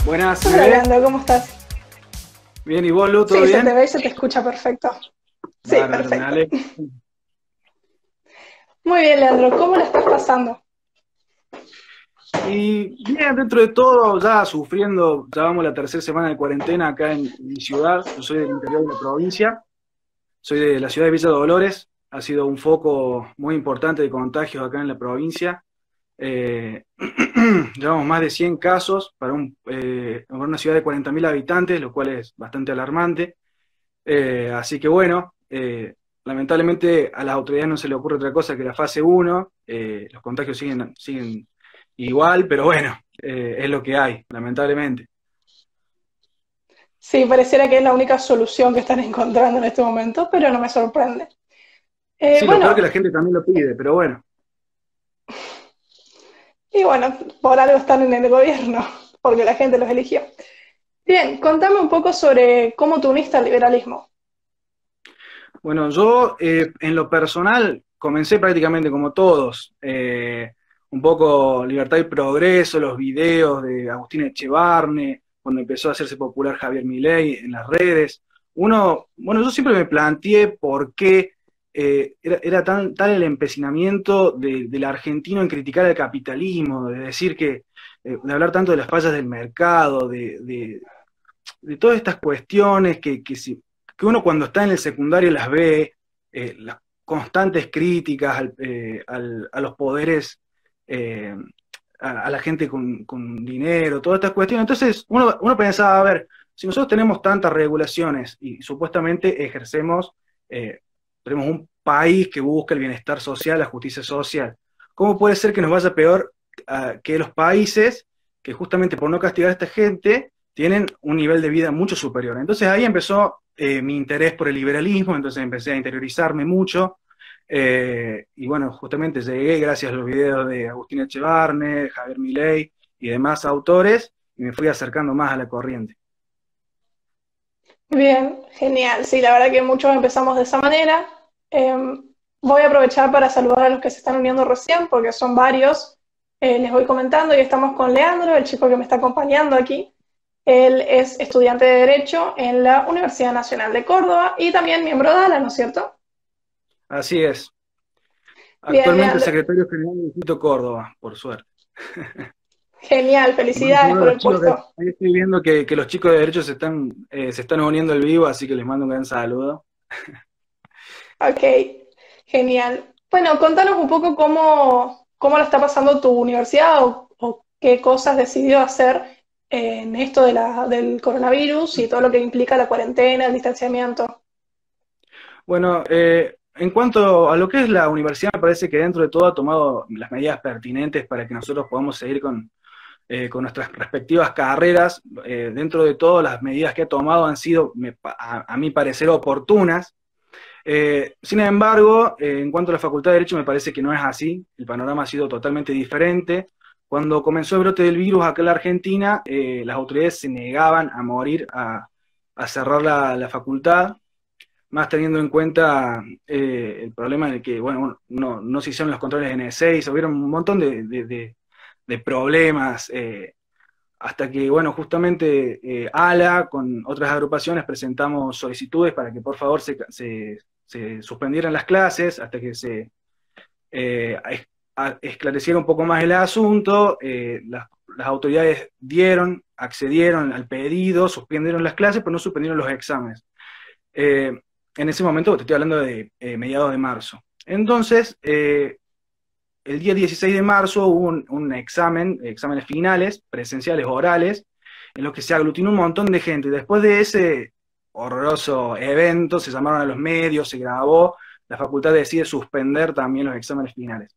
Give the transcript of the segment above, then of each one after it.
Buenas, ¿me Hola, ves? Leandro, ¿cómo estás? Bien, ¿y vos, Lu, todo Sí, se te bien? ve y se te escucha perfecto. Sí, Bárbaro, me perfecto. alegro. Muy bien, Leandro, ¿cómo la estás pasando? Y bien, dentro de todo, ya sufriendo, ya vamos la tercera semana de cuarentena acá en mi ciudad. Yo soy del interior de la provincia, soy de la ciudad de Villa Dolores. Ha sido un foco muy importante de contagios acá en la provincia. Eh, Llevamos más de 100 casos para una ciudad de 40.000 habitantes, lo cual es bastante alarmante. Así que bueno, lamentablemente a las autoridades no se le ocurre otra cosa que la fase uno. Los contagios siguen igual, pero bueno, es lo que hay, lamentablemente. Sí, pareciera que es la única solución que están encontrando en este momento, pero no me sorprende. Sí, lo peor que Bueno, la gente también lo pide, pero bueno. y bueno, por algo están en el gobierno, porque la gente los eligió. Bien, contame un poco sobre cómo te uniste al liberalismo. Bueno, yo en lo personal comencé prácticamente como todos, un poco Libertad y Progreso, los videos de Agustín Echevarne, cuando empezó a hacerse popular Javier Milei en las redes. Bueno, yo siempre me planteé por qué era tal el empecinamiento del argentino en criticar el capitalismo, de decir de hablar tanto de las fallas del mercado, de todas estas cuestiones que uno cuando está en el secundario las ve, las constantes críticas a los poderes, eh, a la gente con dinero, todas estas cuestiones. Entonces uno pensaba, a ver, si nosotros tenemos tantas regulaciones y supuestamente tenemos un país que busca el bienestar social, la justicia social, ¿cómo puede ser que nos vaya peor que los países que justamente por no castigar a esta gente tienen un nivel de vida mucho superior? Entonces ahí empezó mi interés por el liberalismo, entonces empecé a interiorizarme mucho, y bueno, justamente llegué gracias a los videos de Agustín Echevarne, Javier Milei y demás autores, y me fui acercando más a la corriente. Bien, genial. Sí, la verdad que muchos empezamos de esa manera. Voy a aprovechar para saludar a los que se están uniendo recién, porque son varios. Les voy comentando y estamos con Leandro, el chico que me está acompañando aquí. Él es estudiante de Derecho en la Universidad Nacional de Córdoba y también miembro de ALA, ¿no es cierto? Así es. Bien, Actualmente Leandro. secretario general del Distrito Córdoba, por suerte. Genial, Bueno, felicidades uno de por los el chicos que puesto. ahí estoy viendo que los chicos de derecho se están uniendo al vivo, así que les mando un gran saludo. Ok, genial. Bueno, contanos un poco cómo lo está pasando tu universidad o qué cosas decidió hacer en esto del coronavirus y todo lo que implica la cuarentena, el distanciamiento. Bueno, en cuanto a lo que es la universidad, me parece que dentro de todo ha tomado las medidas pertinentes para que nosotros podamos seguir con nuestras respectivas carreras. Dentro de todo, las medidas que ha tomado han sido, a mi parecer, oportunas. Sin embargo, en cuanto a la Facultad de Derecho, me parece que no es así. El panorama ha sido totalmente diferente. Cuando comenzó el brote del virus acá en la Argentina, las autoridades se negaban a morir a cerrar la facultad, más teniendo en cuenta el problema de que, bueno, no se hicieron los controles N6, hubieron un montón de problemas, hasta que, bueno, justamente ALA con otras agrupaciones presentamos solicitudes para que por favor se suspendieran las clases hasta que se esclareciera un poco más el asunto. Las autoridades accedieron al pedido, suspendieron las clases, pero no suspendieron los exámenes. Eh, en ese momento, te estoy hablando de mediados de marzo. Entonces, el día 16 de marzo hubo un exámenes finales, presenciales, orales, en los que se aglutinó un montón de gente. Después de ese horroroso evento, se llamaron a los medios, se grabó, la facultad decide suspender también los exámenes finales.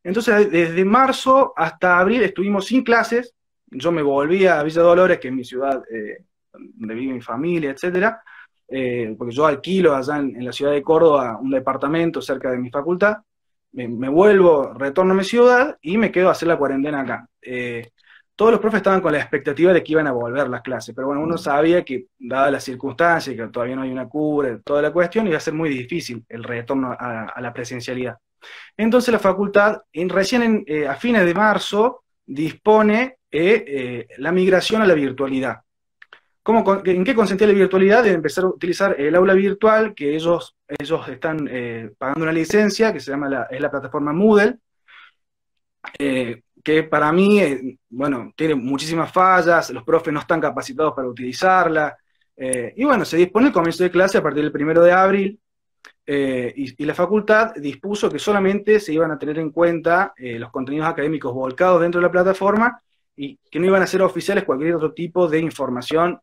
Entonces, desde marzo hasta abril estuvimos sin clases. Yo me volví a Villa Dolores, que es mi ciudad, donde vive mi familia, etcétera, porque yo alquilo allá en la ciudad de Córdoba un departamento cerca de mi facultad. Me vuelvo, retorno a mi ciudad y me quedo a hacer la cuarentena acá. Todos los profes estaban con la expectativa de que iban a volver las clases, pero bueno, uno sabía que, dadas las circunstancias, que todavía no hay una cura, toda la cuestión, iba a ser muy difícil el retorno a la presencialidad. Entonces la facultad, a fines de marzo, dispone la migración a la virtualidad. ¿En qué consistía la virtualidad? De empezar a utilizar el aula virtual, que ellos están pagando una licencia, que se llama es la plataforma Moodle, que para mí, bueno, tiene muchísimas fallas, los profes no están capacitados para utilizarla, y bueno, se dispone el comienzo de clase a partir del 1 de abril, y la facultad dispuso que solamente se iban a tener en cuenta los contenidos académicos volcados dentro de la plataforma, y que no iban a ser oficiales cualquier otro tipo de información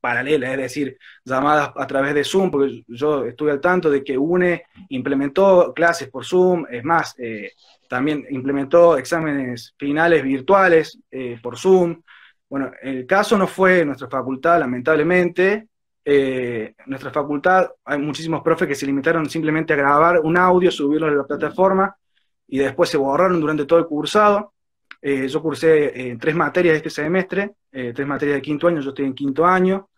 paralela, es decir, llamadas a través de Zoom, porque yo estuve al tanto de que UNE implementó clases por Zoom, es más, también implementó exámenes finales virtuales por Zoom. Bueno, el caso no fue nuestra facultad, lamentablemente. Nuestra facultad, hay muchísimos profes que se limitaron simplemente a grabar un audio, subirlo a la plataforma, y después se borraron durante todo el cursado. Yo cursé 3 materias este semestre, 3 materias de 5º año, yo estoy en 5º año.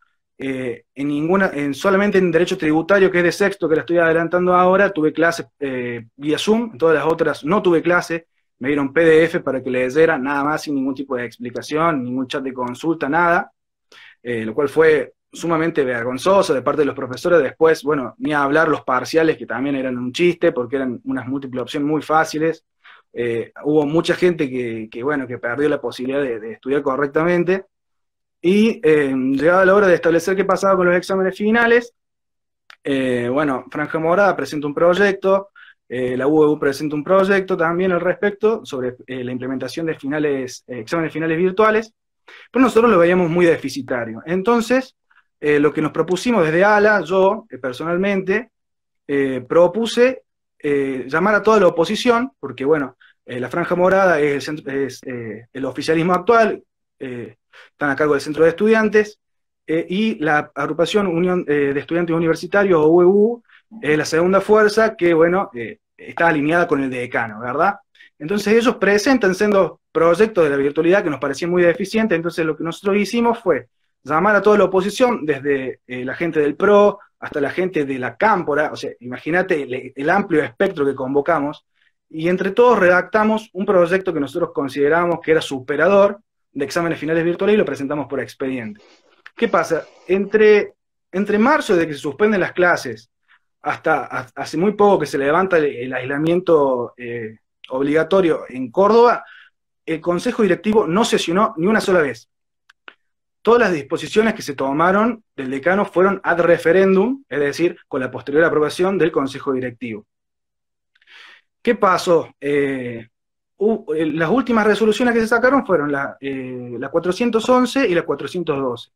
Solamente en Derecho Tributario, que es de sexto, que la estoy adelantando ahora, tuve clases vía Zoom. En todas las otras no tuve clase, me dieron PDF para que leyera, nada más, sin ningún tipo de explicación, ningún chat de consulta, nada, lo cual fue sumamente vergonzoso de parte de los profesores. Después, bueno, ni a hablar los parciales, que también eran un chiste, porque eran unas múltiples opciones muy fáciles. Hubo mucha gente bueno, que perdió la posibilidad de estudiar correctamente, y llegaba la hora de establecer qué pasaba con los exámenes finales. Bueno, Franja Morada presenta un proyecto, la UEU presenta un proyecto también al respecto sobre la implementación de exámenes finales virtuales, pero nosotros lo veíamos muy deficitario. Entonces, lo que nos propusimos desde ALA, yo personalmente, propuse llamar a toda la oposición, porque bueno, la Franja Morada es el oficialismo actual, están a cargo del Centro de Estudiantes, y la agrupación Unión de Estudiantes Universitarios, o UEU, es la segunda fuerza que, bueno, está alineada con el decano, ¿verdad? Entonces ellos presentan siendo proyectos de la virtualidad que nos parecían muy deficientes. Entonces lo que nosotros hicimos fue llamar a toda la oposición, desde la gente del PRO hasta la gente de la Cámpora, o sea, imagínate el amplio espectro que convocamos, y entre todos redactamos un proyecto que nosotros considerábamos que era superador de exámenes finales virtuales, y lo presentamos por expediente. ¿Qué pasa? Entre marzo, de que se suspenden las clases, hasta hace muy poco que se levanta el aislamiento obligatorio en Córdoba, el Consejo Directivo no sesionó ni una sola vez. Todas las disposiciones que se tomaron del decano fueron ad referendum, es decir, con la posterior aprobación del Consejo Directivo. ¿Qué pasó? Las últimas resoluciones que se sacaron fueron la 411 y la 412.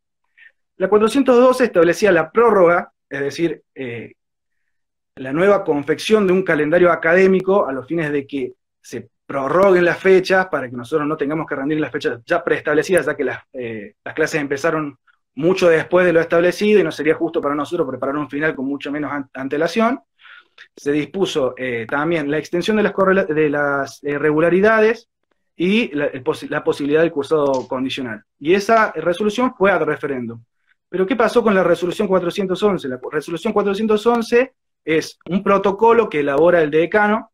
La 412 establecía la prórroga, es decir, la nueva confección de un calendario académico a los fines de que se prorroguen las fechas para que nosotros no tengamos que rendir las fechas ya preestablecidas, ya que las clases empezaron mucho después de lo establecido y no sería justo para nosotros preparar un final con mucho menos antelación. Se dispuso también la extensión de las regularidades y la posibilidad del cursado condicional. Y esa resolución fue ad referéndum. Pero ¿qué pasó con la resolución 411? La resolución 411 es un protocolo que elabora el decano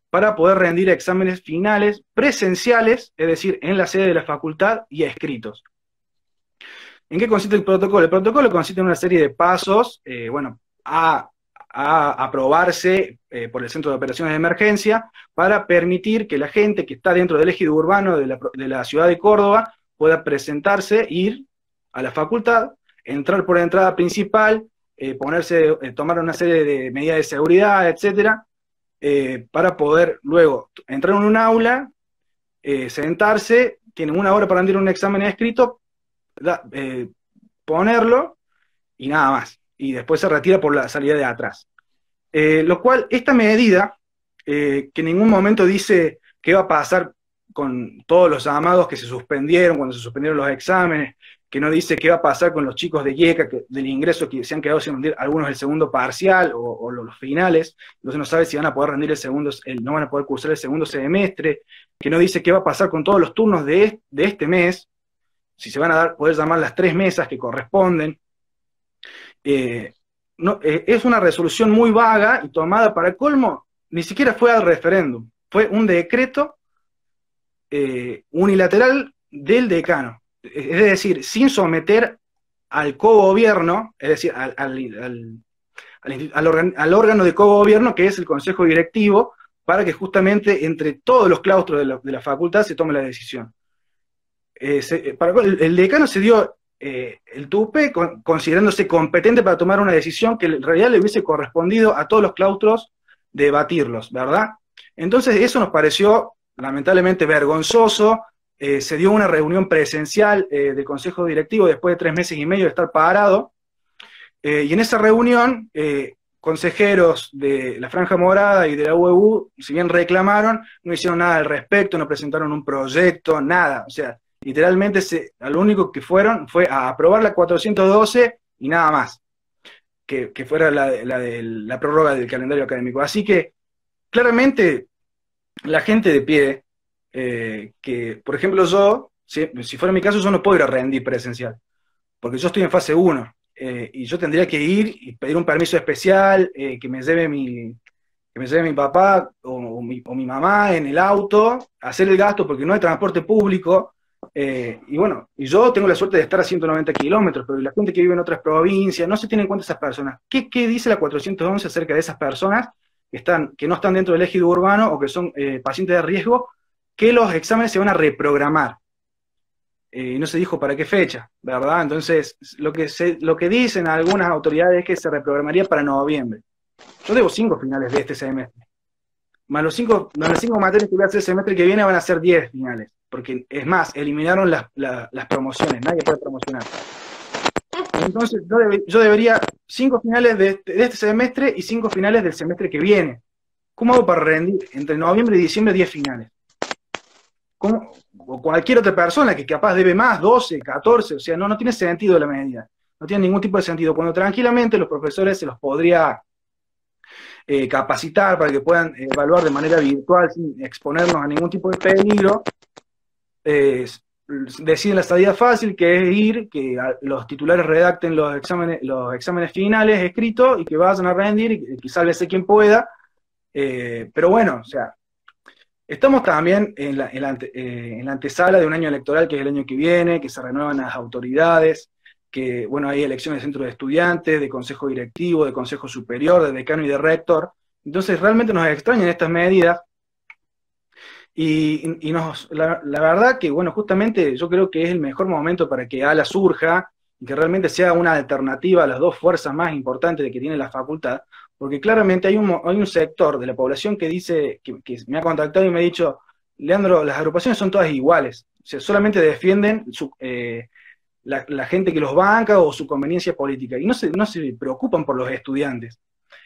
para poder rendir exámenes finales presenciales, es decir, en la sede de la facultad y escritos. ¿En qué consiste el protocolo? El protocolo consiste en una serie de pasos, bueno, a aprobarse por el Centro de Operaciones de Emergencia, para permitir que la gente que está dentro del ejido urbano de la ciudad de Córdoba pueda presentarse, ir a la facultad, entrar por la entrada principal, tomar una serie de medidas de seguridad, etcétera, para poder luego entrar en un aula, sentarse, tienen 1 hora para rendir un examen escrito, ponerlo y nada más. Y después se retira por la salida de atrás. Lo cual, esta medida, que en ningún momento dice qué va a pasar con todos los llamados que se suspendieron, cuando se suspendieron los exámenes, que no dice qué va a pasar con los chicos de IECA, del ingreso, que se han quedado sin rendir algunos el segundo parcial o los finales, entonces no sabe si van a poder rendir no van a poder cursar el segundo semestre, que no dice qué va a pasar con todos los turnos de este mes, si se van a poder llamar las 3 mesas que corresponden. Es una resolución muy vaga y tomada para colmo, ni siquiera fue al referéndum, fue un decreto unilateral del decano. Es decir, sin someter al cogobierno, es decir, al órgano de cogobierno que es el consejo directivo, para que justamente entre todos los claustros de la facultad se tome la decisión. El decano se dio el tupe considerándose competente para tomar una decisión que en realidad le hubiese correspondido a todos los claustros debatirlos, ¿verdad? Entonces eso nos pareció lamentablemente vergonzoso. Se dio una reunión presencial del consejo directivo después de 3 meses y medio de estar parado, y en esa reunión consejeros de la Franja Morada y de la UEU, si bien reclamaron, no hicieron nada al respecto, no presentaron un proyecto, nada. O sea, literalmente lo único que fueron fue a aprobar la 412 y nada más, que fuera la prórroga del calendario académico. Así que, claramente, la gente de pie, que, por ejemplo, yo, si fuera mi caso, yo no puedo ir a rendir presencial, porque yo estoy en fase 1, y yo tendría que ir y pedir un permiso especial, que me lleve mi papá o mi mamá en el auto, hacer el gasto porque no hay transporte público, y bueno, y yo tengo la suerte de estar a 190 kilómetros, pero la gente que vive en otras provincias, no se tiene en cuenta esas personas. ¿Qué dice la 411 acerca de esas personas que no están dentro del ejido urbano o que son pacientes de riesgo, que los exámenes se van a reprogramar? Y no se dijo para qué fecha, ¿verdad? Entonces, lo que dicen algunas autoridades es que se reprogramaría para noviembre. Yo debo 5 finales de este semestre. Más las 5 materias que voy a hacer el semestre que viene van a ser 10 finales. Porque, es más, eliminaron las promociones, nadie puede promocionar. Entonces, yo debería 5 finales de este semestre y 5 finales del semestre que viene. ¿Cómo hago para rendir entre noviembre y diciembre 10 finales? O cualquier otra persona que capaz debe más, 12, 14, o sea, no tiene sentido la medida, no tiene ningún tipo de sentido, cuando tranquilamente los profesores se los podría capacitar para que puedan evaluar de manera virtual sin exponernos a ningún tipo de peligro. Deciden la salida fácil, que es ir, que los titulares redacten los exámenes finales escritos y que vayan a rendir y que sálvese quien pueda, pero bueno, o sea, estamos también en la antesala de un año electoral que es el año que viene, que se renuevan las autoridades, que, bueno, hay elecciones de centro de estudiantes, de consejo directivo, de consejo superior, de decano y de rector. Entonces, realmente nos extrañan estas medidas. Y la verdad que, bueno, justamente yo creo que es el mejor momento para que ALA surja y que realmente sea una alternativa a las dos fuerzas más importantes que tiene la facultad, porque claramente hay un sector de la población que dice, que me ha contactado y me ha dicho: Leandro, las agrupaciones son todas iguales, o sea, solamente defienden la gente que los banca o su conveniencia política, y no se preocupan por los estudiantes.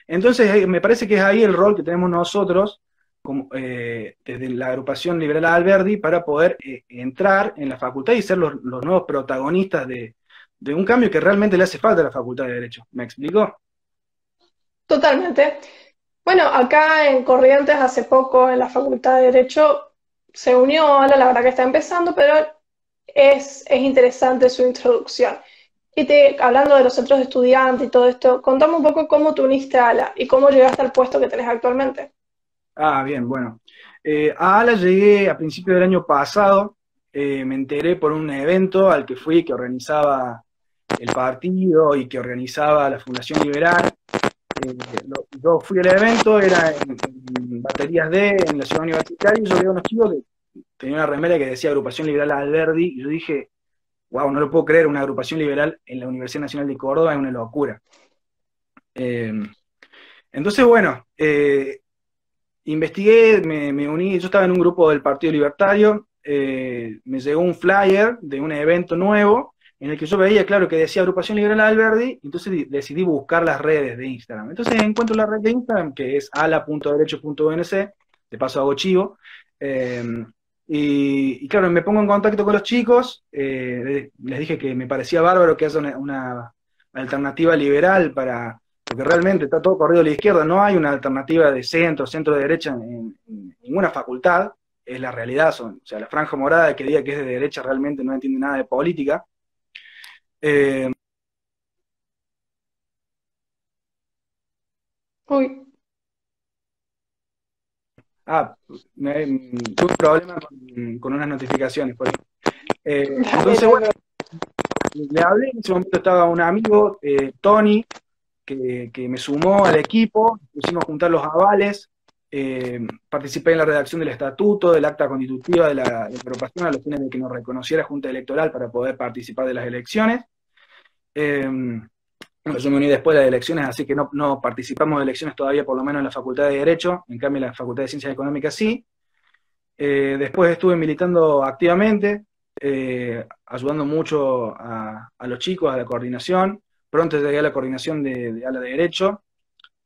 Entonces, me parece que es ahí el rol que tenemos nosotros, desde la agrupación Liberal Alberdi, para poder entrar en la facultad y ser los nuevos protagonistas de un cambio que realmente le hace falta a la Facultad de Derecho. ¿Me explico? Totalmente. Bueno, acá en Corrientes hace poco en la Facultad de Derecho se unió Ala, la verdad que está empezando, pero es interesante su introducción. Hablando de los centros de estudiantes y todo esto, contame un poco cómo te uniste a Ala y cómo llegaste al puesto que tenés actualmente. Ah, bien, bueno. A ALA llegué a principios del año pasado. Me enteré por un evento al que fui, que organizaba el partido y que organizaba la Fundación Liberal. Yo fui al evento, era en Baterías D, en la ciudad universitaria, y yo vi a unos chicos que tenían una remera que decía Agrupación Liberal Alberdi, y yo dije: wow, no lo puedo creer, una agrupación liberal en la Universidad Nacional de Córdoba es una locura. Eh, entonces, bueno, investigué, me uní, yo estaba en un grupo del Partido Libertario, me llegó un flyer de un evento nuevo, en el que yo veía, claro, que decía Agrupación Liberal Alberdi, entonces decidí buscar las redes de Instagram. Entonces encuentro la red de Instagram, que es ala.derecho.unc, de paso hago chivo, y claro, me pongo en contacto con los chicos, les dije que me parecía bárbaro que haya una alternativa liberal porque realmente está todo corrido a la izquierda, no hay una alternativa de centro de derecha en ninguna facultad, es la realidad. O sea, la franja morada que diga que es de derecha realmente no entiende nada de política. Eh, Uy, tuve un problema con unas notificaciones por ahí. Dale, Entonces, no, bueno, no. le hablé, en ese momento estaba un amigo, Tony, que me sumó al equipo, pusimos a juntar los avales, participé en la redacción del estatuto, del acta constitutiva de la agrupación, a los fines de que nos reconociera Junta Electoral para poder participar de las elecciones. Eh, bueno, yo me uní después de las elecciones, así que no participamos de elecciones todavía, por lo menos en la Facultad de Derecho, en cambio en la Facultad de Ciencias Económicas sí. Después estuve militando activamente, ayudando mucho a los chicos, a la coordinación. Pronto llegué a la coordinación de ala de Derecho.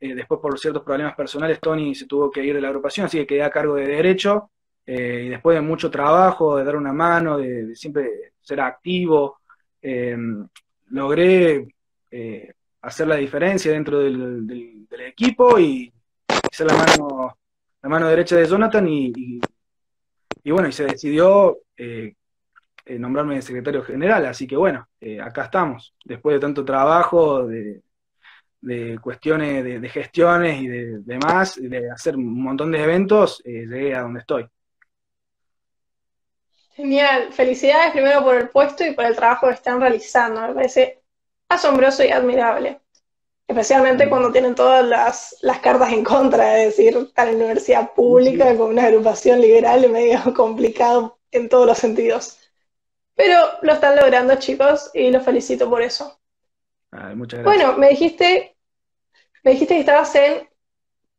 Después, por ciertos problemas personales, Tony se tuvo que ir de la agrupación, así que quedé a cargo de Derecho. Y después de mucho trabajo, de dar una mano, de siempre ser activo, eh, logré hacer la diferencia dentro del equipo y ser la mano derecha de Jonathan y bueno, y se decidió nombrarme secretario general, así que bueno, acá estamos, después de tanto trabajo, de cuestiones de gestiones y de demás, de hacer un montón de eventos, llegué a donde estoy. Genial. Felicidades primero por el puesto y por el trabajo que están realizando. Me parece asombroso y admirable. Especialmente cuando tienen todas las cartas en contra, es decir, estar en la universidad pública con una agrupación liberal es medio complicado en todos los sentidos. Pero lo están logrando, chicos, y los felicito por eso. Muchas gracias. Bueno, me dijiste que estabas en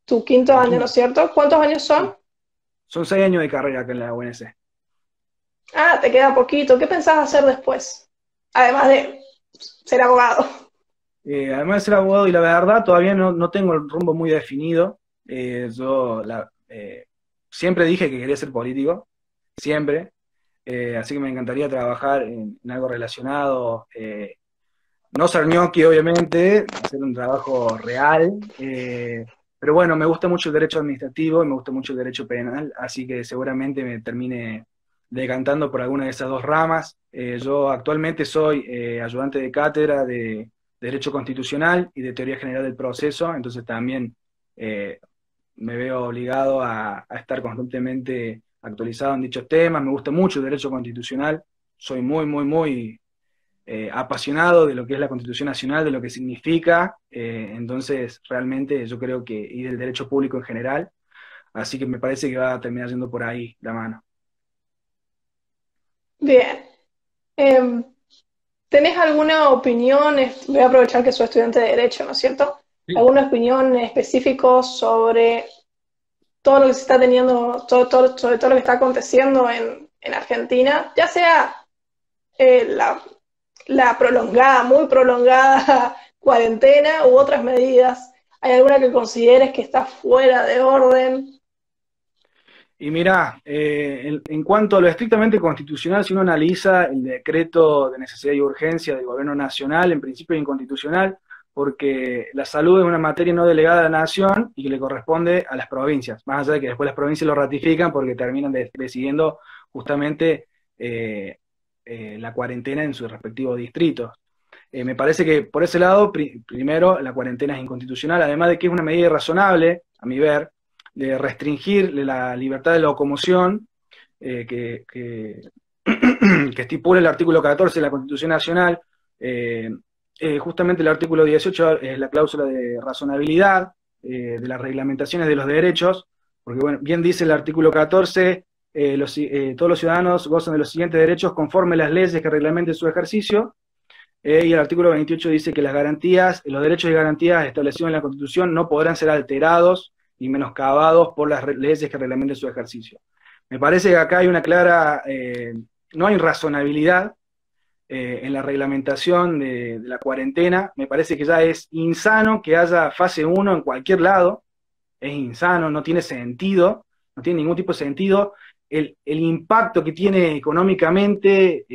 tu quinto En año, ¿no es quinto. cierto? ¿Cuántos años Sí. son? Son 6 años de carrera acá en la UNC. Ah, te queda poquito. ¿Qué pensás hacer después? Además de ser abogado. Además de ser abogado, y la verdad, todavía no tengo el rumbo muy definido. Siempre dije que quería ser político, siempre. Así que me encantaría trabajar en algo relacionado, no ser ñoqui, obviamente, hacer un trabajo real. Pero bueno, me gusta mucho el derecho administrativo y me gusta mucho el derecho penal, así que seguramente me termine decantando por alguna de esas dos ramas. Yo actualmente soy ayudante de cátedra de Derecho Constitucional y de Teoría General del Proceso, entonces también eh, me veo obligado a estar constantemente actualizado en dichos temas. Me gusta mucho el derecho constitucional, soy muy apasionado de lo que es la Constitución Nacional, de lo que significa, entonces realmente yo creo que, y del derecho público en general, así que me parece que va a terminar yendo por ahí la mano. Bien. Em, ¿Tenés alguna opinión? Voy a aprovechar que soy estudiante de Derecho, ¿no es cierto? Sí. ¿Alguna opinión específica sobre todo lo que se está teniendo, sobre todo lo que está aconteciendo en Argentina? Ya sea la prolongada, muy prolongada cuarentena u otras medidas. ¿Hay alguna que consideres que está fuera de orden? Y mirá, en cuanto a lo estrictamente constitucional, si uno analiza el decreto de necesidad y urgencia del gobierno nacional, en principio es inconstitucional, porque la salud es una materia no delegada a la nación y que le corresponde a las provincias, más allá de que después las provincias lo ratifican porque terminan decidiendo justamente la cuarentena en sus respectivos distritos. Me parece que por ese lado, primero, la cuarentena es inconstitucional, además de que es una medida irrazonable, a mi ver, de restringir la libertad de locomoción que que estipula el artículo 14 de la Constitución Nacional. eh, Justamente el artículo 18 es la cláusula de razonabilidad de las reglamentaciones de los derechos, porque bueno, bien dice el artículo 14, todos los ciudadanos gozan de los siguientes derechos conforme las leyes que reglamenten su ejercicio. Y el artículo 28 dice que las garantías, los derechos y garantías establecidos en la Constitución no podrán ser alterados ni menoscabados por las leyes que reglamenten su ejercicio. Me parece que acá hay una clara, no hay razonabilidad en la reglamentación de la cuarentena. Me parece que ya es insano que haya fase 1 en cualquier lado, es insano, no tiene sentido, no tiene ningún tipo de sentido. El impacto que tiene económicamente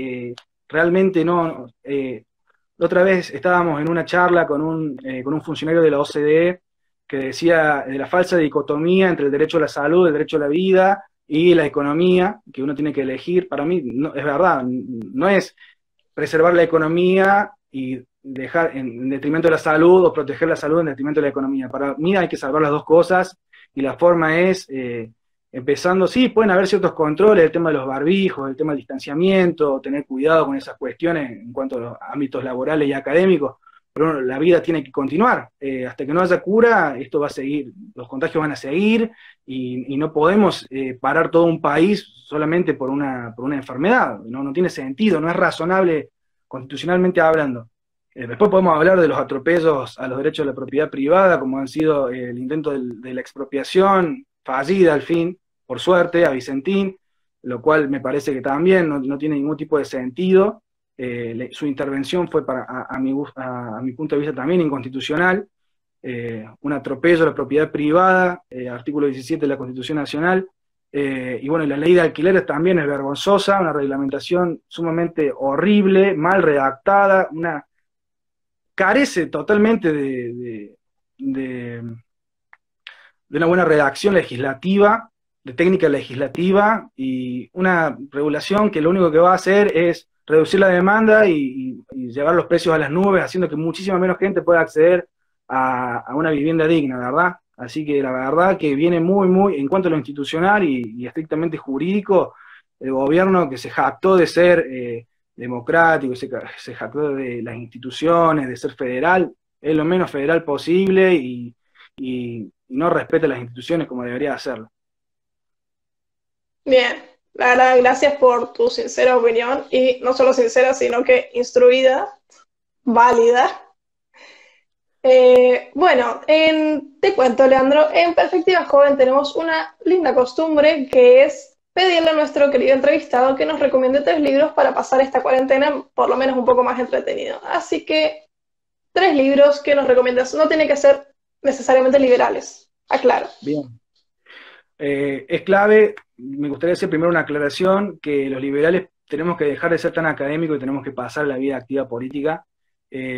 realmente no... La otra vez estábamos en una charla con un funcionario de la OCDE que decía de la falsa dicotomía entre el derecho a la salud, el derecho a la vida y la economía, que uno tiene que elegir. Para mí, no, es verdad, no es preservar la economía y dejar en detrimento de la salud o proteger la salud en detrimento de la economía. Para mí hay que salvar las dos cosas y la forma es empezando, sí, pueden haber ciertos controles, el tema de los barbijos, el tema del distanciamiento, tener cuidado con esas cuestiones en cuanto a los ámbitos laborales y académicos, pero bueno, la vida tiene que continuar. Hasta que no haya cura, esto va a seguir, los contagios van a seguir, y no podemos parar todo un país solamente por una enfermedad. No tiene sentido, no es razonable constitucionalmente hablando. Después podemos hablar de los atropellos a los derechos de la propiedad privada, como han sido el intento de la expropiación, fallida al fin, por suerte, a Vicentín, lo cual me parece que también no tiene ningún tipo de sentido. Su intervención fue, a mi punto de vista, también inconstitucional. Un atropello a la propiedad privada, artículo 17 de la Constitución Nacional. Y bueno, la ley de alquileres también es vergonzosa, una reglamentación sumamente horrible, mal redactada, carece totalmente de una buena redacción legislativa, de técnica legislativa, y una regulación que lo único que va a hacer es reducir la demanda y llevar los precios a las nubes, haciendo que muchísima menos gente pueda acceder a una vivienda digna, ¿verdad? Así que la verdad que viene muy, en cuanto a lo institucional y estrictamente jurídico, el gobierno que se jactó de ser democrático, se jactó de las instituciones, de ser federal, es lo menos federal posible y no respeta las instituciones como debería hacerlo. Bien, la verdad, gracias por tu sincera opinión, y no solo sincera, sino que instruida, válida. Bueno, te cuento, Leandro, en Perspectiva Joven tenemos una linda costumbre que es pedirle a nuestro querido entrevistado que nos recomiende 3 libros para pasar esta cuarentena por lo menos un poco más entretenido. Así que 3 libros que nos recomiendas. No tienen que ser necesariamente liberales, aclaro. Bien. Es clave, me gustaría hacer primero una aclaración, que los liberales tenemos que dejar de ser tan académicos y tenemos que pasar a la vida activa política.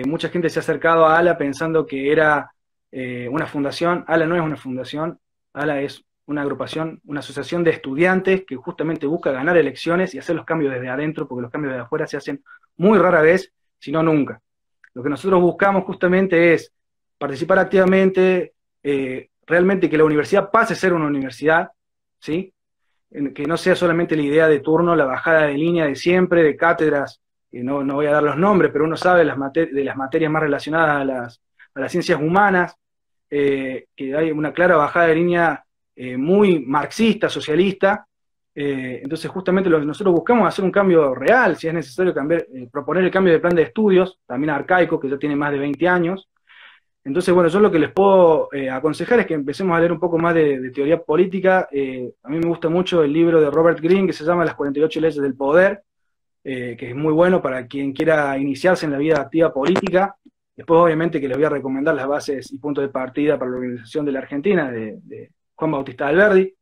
Mucha gente se ha acercado a ALA pensando que era una fundación. ALA no es una fundación, ALA es una agrupación, una asociación de estudiantes que justamente busca ganar elecciones y hacer los cambios desde adentro, porque los cambios de afuera se hacen muy rara vez, si no nunca. Lo que nosotros buscamos justamente es participar activamente, realmente que la universidad pase a ser una universidad, ¿sí? Que no sea solamente la idea de turno, la bajada de línea de siempre, de cátedras, que no voy a dar los nombres, pero uno sabe de las materias más relacionadas a las ciencias humanas, que hay una clara bajada de línea muy marxista, socialista. Entonces justamente lo que nosotros buscamos es hacer un cambio real, si es necesario proponer el cambio de plan de estudios, también arcaico, que ya tiene más de 20 años. Entonces, bueno, yo lo que les puedo aconsejar es que empecemos a leer un poco más de teoría política. A mí me gusta mucho el libro de Robert Greene que se llama Las 48 leyes del poder, que es muy bueno para quien quiera iniciarse en la vida activa política. Después, obviamente, que les voy a recomendar las bases y puntos de partida para la organización de la Argentina, de Juan Bautista Alberdi,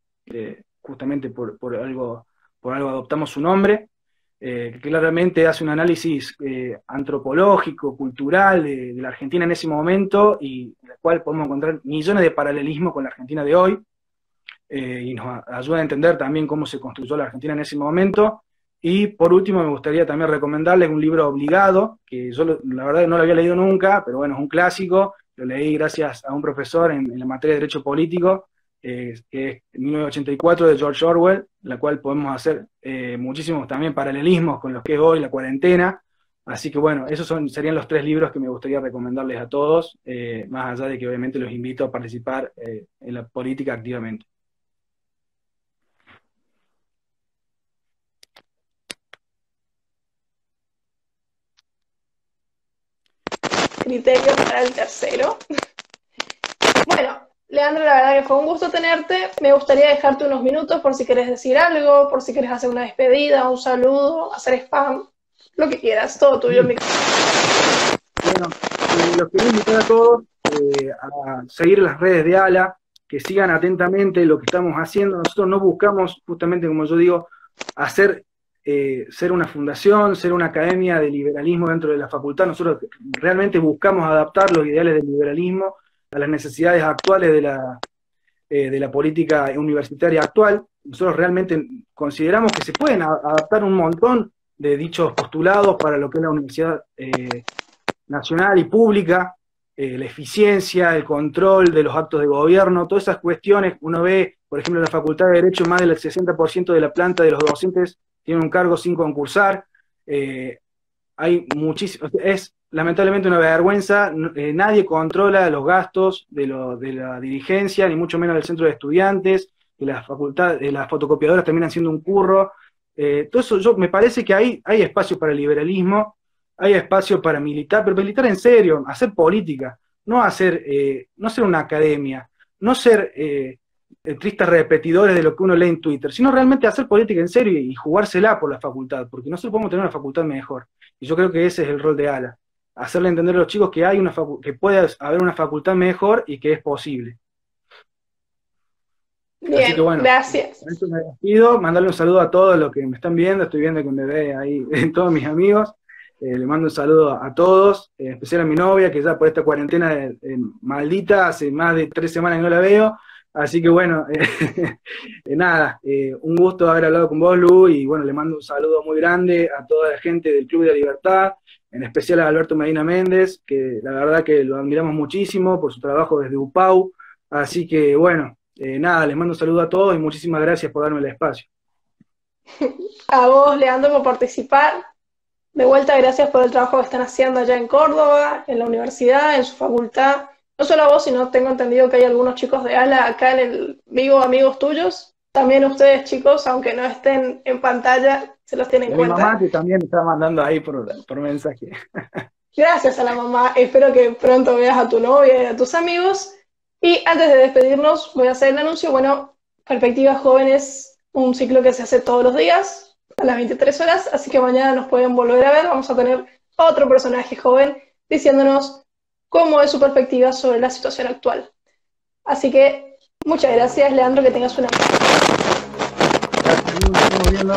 justamente por algo adoptamos su nombre. Que claramente hace un análisis antropológico, cultural de la Argentina en ese momento, y en el cual podemos encontrar millones de paralelismos con la Argentina de hoy, y nos ayuda a entender también cómo se construyó la Argentina en ese momento. Y por último me gustaría también recomendarles un libro obligado, que yo la verdad no lo había leído nunca, pero bueno, es un clásico, lo leí gracias a un profesor en la materia de Derecho Político, que es 1984 de George Orwell, la cual podemos hacer muchísimos también paralelismos con lo que es hoy la cuarentena. Así que bueno, esos serían los 3 libros que me gustaría recomendarles a todos, más allá de que obviamente los invito a participar en la política activamente. Criterio para el tercero. Bueno, Leandro, la verdad que fue un gusto tenerte. Me gustaría dejarte unos minutos por si querés decir algo, por si querés hacer una despedida, un saludo, hacer spam, lo que quieras, todo tuyo. Bueno, los quiero invitar a todos a seguir las redes de ALA, que sigan atentamente lo que estamos haciendo. Nosotros no buscamos, justamente como yo digo, ser una fundación, ser una academia de liberalismo dentro de la facultad. Nosotros realmente buscamos adaptar los ideales del liberalismo a las necesidades actuales de la política universitaria actual. Nosotros realmente consideramos que se pueden adaptar un montón de dichos postulados para lo que es la universidad nacional y pública, la eficiencia, el control de los actos de gobierno, todas esas cuestiones. Uno ve, por ejemplo, en la Facultad de Derecho, más del 60% de la planta de los docentes tienen un cargo sin concursar. Hay muchísimo, es lamentablemente una vergüenza. Nadie controla los gastos de la dirigencia, ni mucho menos del centro de estudiantes, de la facultad, de las fotocopiadoras terminan siendo un curro. Todo eso, me parece que hay espacio para el liberalismo, hay espacio para militar, pero militar en serio, hacer política, no ser una academia, no ser tristes repetidores de lo que uno lee en Twitter, sino realmente hacer política en serio y jugársela por la facultad, porque nosotros podemos tener una facultad mejor. Y yo creo que ese es el rol de ALA, hacerle entender a los chicos que que puede haber una facultad mejor y que es posible. Bien, así que bueno, gracias. Con esto me despido, mandarle un saludo a todos los que me están viendo, estoy viendo que me ve ahí todos mis amigos. Le mando un saludo a todos, en especial a mi novia, que ya por esta cuarentena maldita, hace más de 3 semanas que no la veo. Así que bueno, nada, un gusto haber hablado con vos, Lu, y bueno, le mando un saludo muy grande a toda la gente del Club de la Libertad, en especial a Alberto Medina Méndez, que la verdad que lo admiramos muchísimo por su trabajo desde UPAU. Así que bueno, nada, les mando un saludo a todos y muchísimas gracias por darme el espacio. A vos, Leandro, por participar. De vuelta, gracias por el trabajo que están haciendo allá en Córdoba, en la universidad, en su facultad. No solo a vos, sino tengo entendido que hay algunos chicos de ALA acá en el Vigo, amigos tuyos. También ustedes, chicos, aunque no estén en pantalla, se los tienen en cuenta. Mi mamá que también me está mandando ahí por mensaje. Gracias a la mamá. Espero que pronto veas a tu novia y a tus amigos. Y antes de despedirnos, voy a hacer el anuncio. Bueno, Perspectivas Jóvenes, un ciclo que se hace todos los días, a las 23 horas, así que mañana nos pueden volver a ver. Vamos a tener otro personaje joven diciéndonos cómo es su perspectiva sobre la situación actual. Así que muchas gracias, Leandro, que tengas una... Gracias, nos estamos viendo.